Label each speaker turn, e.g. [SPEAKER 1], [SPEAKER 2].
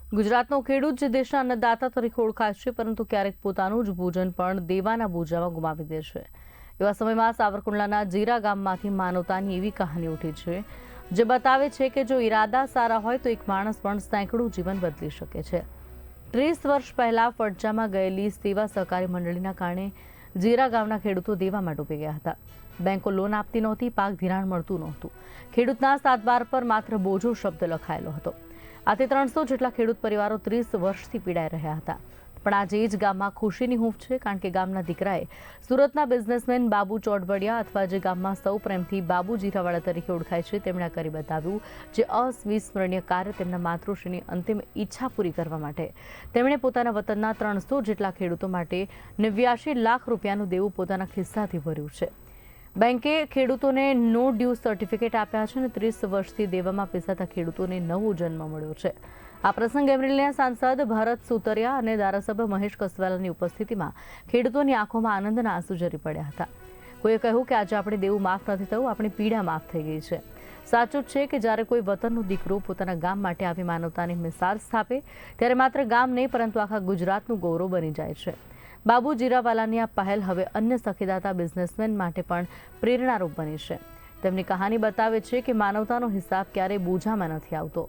[SPEAKER 1] ગુજરાતનો ખેડૂત જે દેશના અન્નદાતા તરીકે ઓળખાય છે, પરંતુ ક્યારેક પોતાનું જ ભોજન પણ દેવાના બોજામાં ગુમાવી દે છે. એવા સમયમાં સાવરકુંડલાના જીરા ગામમાંથી માનવતાની એવી કહાની ઉઠી છે, જે બતાવે છે કે જો ઈરાદા સારા હોય તો એક માણસ પણ સેંકડું જીવન બદલી શકે છે. 30 વર્ષ પહેલા ફડચામાં ગયેલી સેવા સહકારી મંડળીના કારણે જીરા ગામના ખેડૂતો દેવામાં ડૂબી ગયા હતા. બેંકો લોન આપતી નહોતી, પાક ધિરાણ મળતું નહોતું. ખેડૂતના સાતબાર પર માત્ર બોજો શબ્દ લખાયેલો હતો. આથી 300 જેટલા ખેડૂત પરિવારો 30 વર્ષથી પીડાઈ રહ્યા હતા. પણ આજે એ જ ગામમાં ખુશીની હૂંફ છે, કારણ કે ગામના દીકરાએ સુરતના બિઝનેસમેન બાબુ ચોડવડિયા, અથવા જે ગામમાં સૌ પ્રેમથી બાબુ જીરાવાળા તરીકે ઓળખાય છે, તેમણે આ કરી બતાવ્યું, જે અવિસ્મરણીય કાર્ય તેમના માતૃશ્રીની અંતિમ ઈચ્છા પૂરી કરવા માટે તેમણે પોતાના વતનના 300 જેટલા ખેડૂતો માટે 89 લાખ રૂપિયાનું દેવું પોતાના ખિસ્સાથી ભર્યું છે. બેંકે ખેડૂતોને નો ડ્યુ સર્ટિફિકેટ આપ્યા છે અને 30 વર્ષથી દેવામાં પીસાતા ખેડૂતોને નવો જન્મ મળ્યો છે. આ પ્રસંગે અમરેલીના સાંસદ ભરત સુતરિયા અને ધારાસભ્ય મહેશ કસવાલાની ઉપસ્થિતિમાં ખેડૂતોની આંખોમાં આનંદના આંસુ ઝરી પડ્યા હતા. કોઈએ કહ્યું કે આજે આપણે દેવું માફ નથી થયું, આપણી પીડા માફ થઈ ગઈ છે. સાચું જ છે કે જ્યારે કોઈ વતનનો દીકરો પોતાના ગામ માટે આવી માનવતાની મિસાલ સ્થાપે, ત્યારે માત્ર ગામ નહીં, પરંતુ આખા ગુજરાતનું ગૌરવ બની જાય છે. બાબુ જીરાવાલાની આ પહેલ હવે અન્ય સખીદાતા બિઝનેસમેન માટે પણ પ્રેરણારૂપ બની છે. તેમની કહાની બતાવે છે કે માનવતાનો હિસાબ ક્યારેય બોજામાં નથી આવતો.